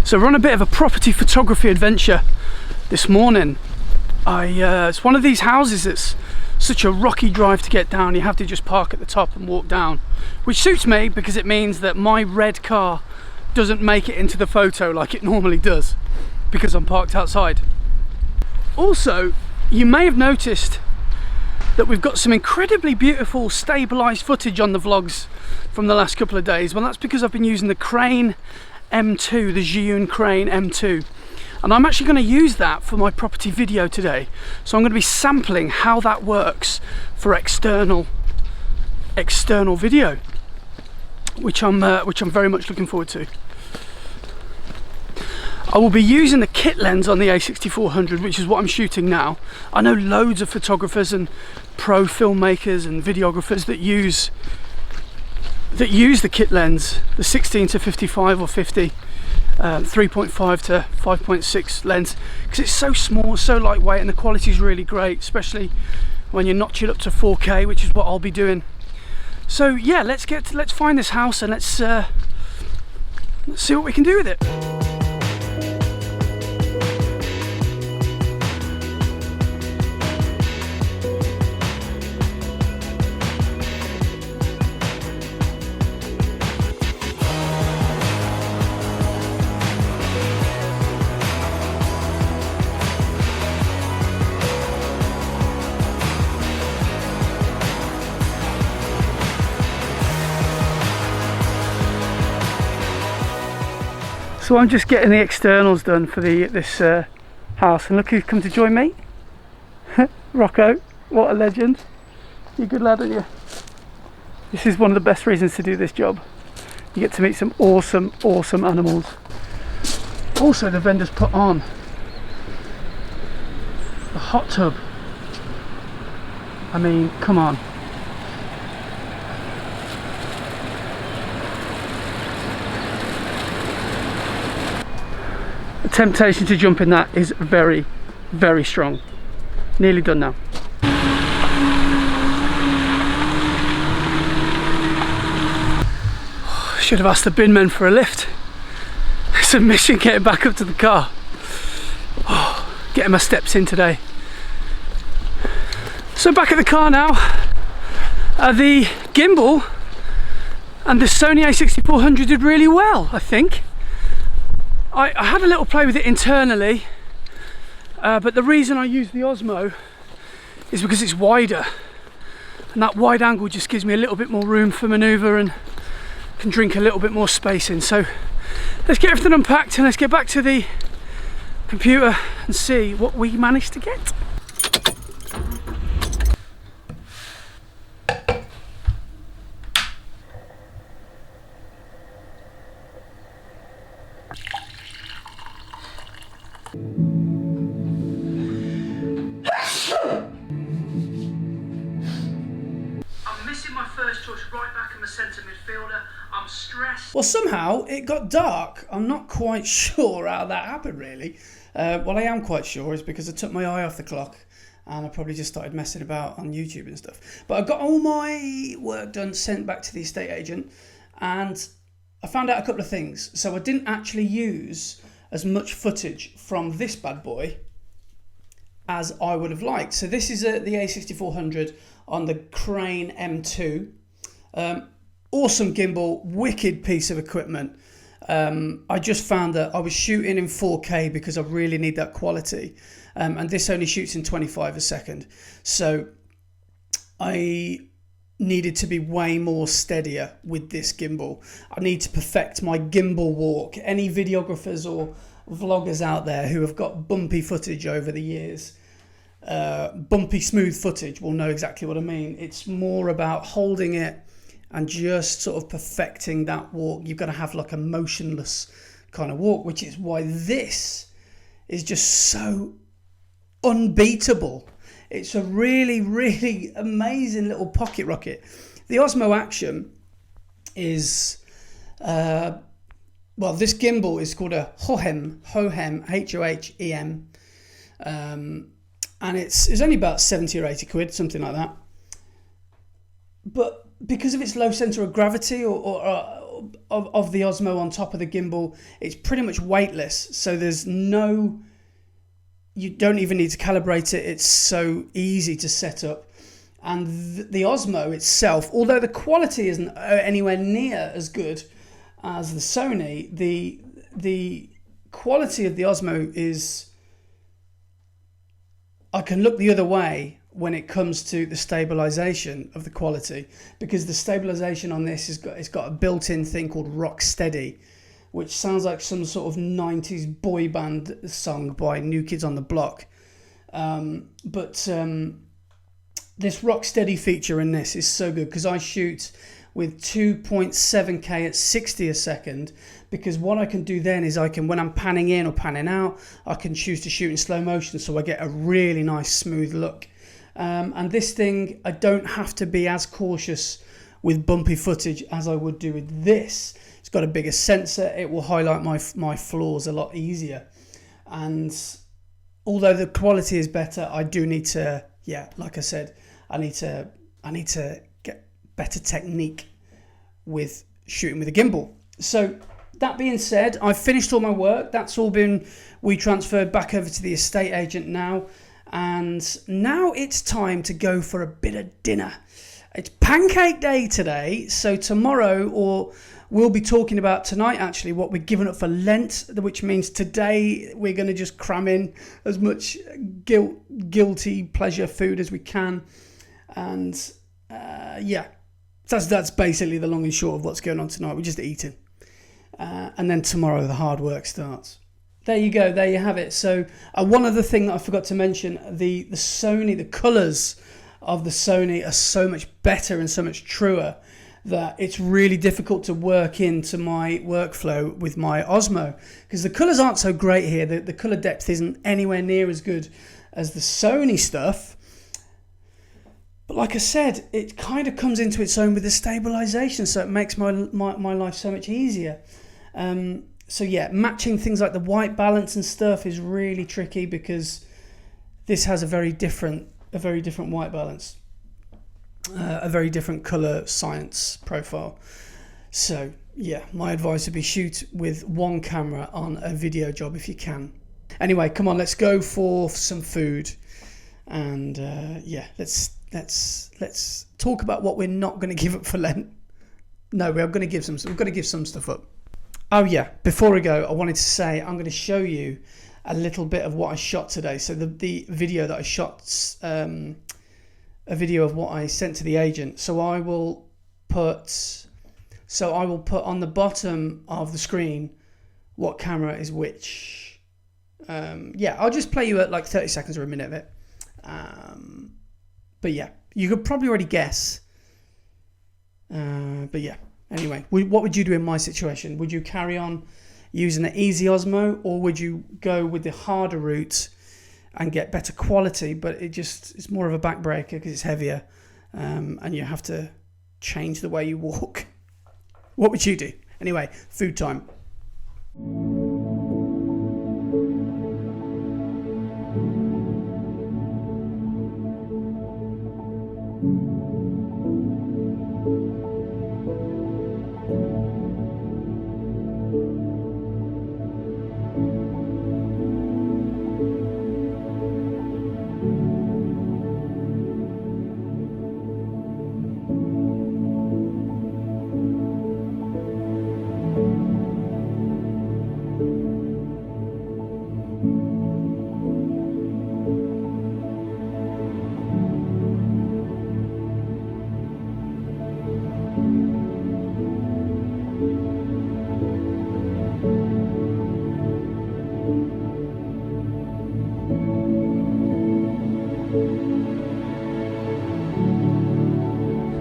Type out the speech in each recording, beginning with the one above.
So we're on a bit of a property photography adventure this morning. It's one of these houses that's such a rocky drive to get down. You have to just park at the top and walk down, which suits me because it means that my red car doesn't make it into the photo like it normally does because I'm parked outside. Also, you may have noticed that we've got some incredibly beautiful stabilized footage on the vlogs from the last couple of days. Well, that's because I've been using the Crane M2, the Zhiyun Crane M2, and I'm actually going to use that for my property video today. So I'm going to be sampling how that works for external video, which I'm very much looking forward to. I will be using the kit lens on the a6400, which is what I'm shooting now. I know loads of photographers and pro filmmakers and videographers that use the kit lens, the 16 to 55 or 50, 3.5 to 5.6 lens, because it's so small, so lightweight, and the quality is really great, especially when you notch it up to 4K, which is what I'll be doing. So yeah, let's find this house and let's see what we can do with it. So I'm just getting the externals done for this house, and look who's come to join me. Rocco, what a legend. You're a good lad, aren't you? This is one of the best reasons to do this job. You get to meet some awesome animals. Also, the vendors put on a hot tub. I mean, come on. The temptation to jump in that is very, very strong. Nearly done now. Should have asked the bin men for a lift. It's a mission getting back up to the car. Oh, getting my steps in today. So back at the car now. The gimbal and the Sony a6400 did really well, I think. I had a little play with it internally, but the reason I use the Osmo is because it's wider, and that wide angle just gives me a little bit more room for manoeuvre and can drink a little bit more space in. So let's get everything unpacked and let's get back to the computer and see what we managed to get. Right back in the centre midfielder. I'm stressed. Well, somehow it got dark. I'm not quite sure how that happened, really. Well, I am quite sure it's because I took my eye off the clock and I probably just started messing about on YouTube and stuff. But I got all my work done, sent back to the estate agent, and I found out a couple of things. So I didn't actually use as much footage from this bad boy as I would have liked. So this is the a6400 on the Crane M2. Awesome gimbal, wicked piece of equipment. I just found that I was shooting in 4K because I really need that quality, and this only shoots in 25 a second, so I needed to be way more steadier with this gimbal. I need to perfect my gimbal walk. Any videographers or vloggers out there who have got bumpy footage over the years, bumpy smooth footage, will know exactly what I mean. It's more about holding it and just sort of perfecting that walk. You've got to have like a motionless kind of walk, which is why this is just so unbeatable. It's a really, really amazing little pocket rocket. The Osmo Action is, well, this gimbal is called a Hohem, H-O-H-E-M, and it's only about 70 or 80 quid, something like that. But because of its low centre of gravity, or of the Osmo on top of the gimbal, it's pretty much weightless. So there's no, you don't even need to calibrate it. It's so easy to set up. And the Osmo itself, although the quality isn't anywhere near as good as the Sony, the quality of the Osmo is, I can look the other way when it comes to the stabilization of the quality, because the stabilization on this it's got a built-in thing called Rocksteady, which sounds like some sort of 90s boy band song by New Kids on the Block. But this Rocksteady feature in this is so good, because I shoot with 2.7K at 60 a second, because what I can do then is I can, when I'm panning in or panning out, I can choose to shoot in slow motion, so I get a really nice smooth look. And this thing, I don't have to be as cautious with bumpy footage as I would do with this. It's got a bigger sensor. It will highlight my flaws a lot easier. And although the quality is better, I do need to, like I said, I need to get better technique with shooting with a gimbal. So that being said, I've finished all my work. That's all been transferred back over to the estate agent now. And now it's time to go for a bit of dinner. It's pancake day today, so tomorrow, or we'll be talking about tonight actually, what we're giving up for Lent, which means today we're going to just cram in as much guilty pleasure food as we can. And that's basically the long and short of what's going on tonight. We're just eating. And then tomorrow the hard work starts. There you go, there you have it. So one other thing that I forgot to mention, the Sony, the colours of the Sony are so much better and so much truer that it's really difficult to work into my workflow with my Osmo, because the colours aren't so great here. The colour depth isn't anywhere near as good as the Sony stuff. But like I said, it kind of comes into its own with the stabilisation, so it makes my life so much easier. So yeah, matching things like the white balance and stuff is really tricky, because this has a very different white balance, a very different color science profile. So yeah, my advice would be shoot with one camera on a video job if you can. Anyway, come on, let's go for some food, and let's talk about what we're not going to give up for Lent. No, we're going to give some. We've got to give some stuff up. Oh yeah, before we go, I wanted to say I'm going to show you a little bit of what I shot today. So the video that I shot, a video of what I sent to the agent. So I will put on the bottom of the screen what camera is which. I'll just play you at like 30 seconds or a minute of it. But yeah, you could probably already guess. But yeah. Anyway, what would you do in my situation? Would you carry on using the easy Osmo, or would you go with the harder route and get better quality, but it's more of a backbreaker because it's heavier, and you have to change the way you walk? What would you do? Anyway, food time.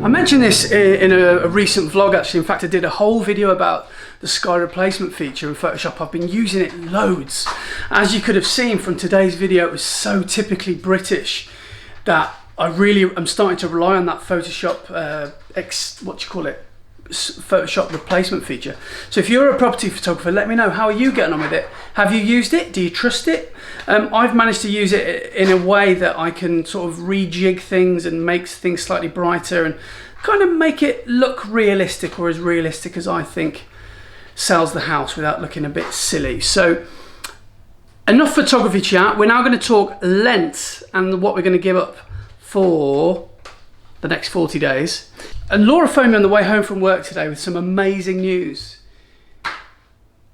I mentioned this in a recent vlog actually. In fact, I did a whole video about the sky replacement feature in Photoshop. I've been using it loads. As you could have seen from today's video, it was so typically British that I really am starting to rely on that Photoshop, Photoshop replacement feature. So if you're a property photographer, let me know, how are you getting on with it? Have you used it? Do you trust it? I've managed to use it in a way that I can sort of rejig things and make things slightly brighter, and kind of make it look realistic, or as realistic as I think sells the house without looking a bit silly. So enough photography chat. We're now going to talk Lent and what we're going to give up for the next 40 days. And Laura phoned me on the way home from work today with some amazing news.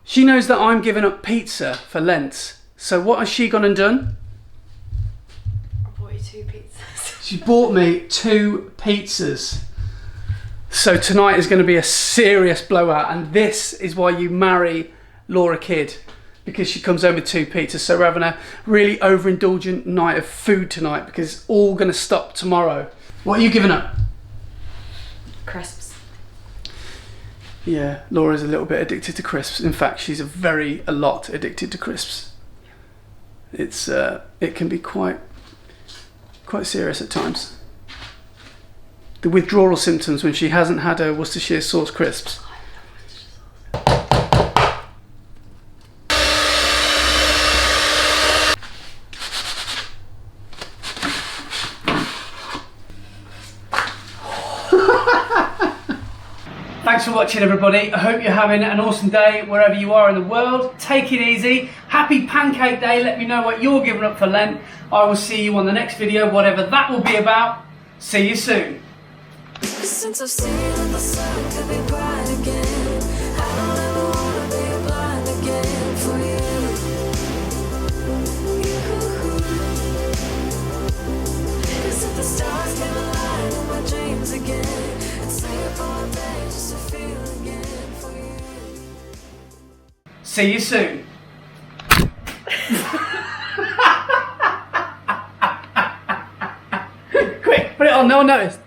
She knows that I'm giving up pizza for Lent. So what has she gone and done? I bought you 2 pizzas. She bought me 2 pizzas. So tonight is going to be a serious blowout, and this is why you marry Laura Kidd, because she comes home with 2 pizzas. So we're having a really overindulgent night of food tonight because it's all going to stop tomorrow. What are you giving up? Crisps. Yeah, Laura's a little bit addicted to crisps. In fact, she's a lot addicted to crisps. It can be quite serious at times. The withdrawal symptoms when she hasn't had her Worcestershire sauce crisps. Thanks for watching, everybody. I hope you're having an awesome day wherever you are in the world. Take it easy. Happy Pancake Day. Let me know what you're giving up for Lent. I will see you on the next video, whatever that will be about. See you soon. Since I've seen that the sun could be bright again, I don't ever wanna be blind again for you. 'Cause if the stars came alive in my dreams again, I'd stay up all day just to feel again for you. See you soon. Quick, put it on, no one noticed.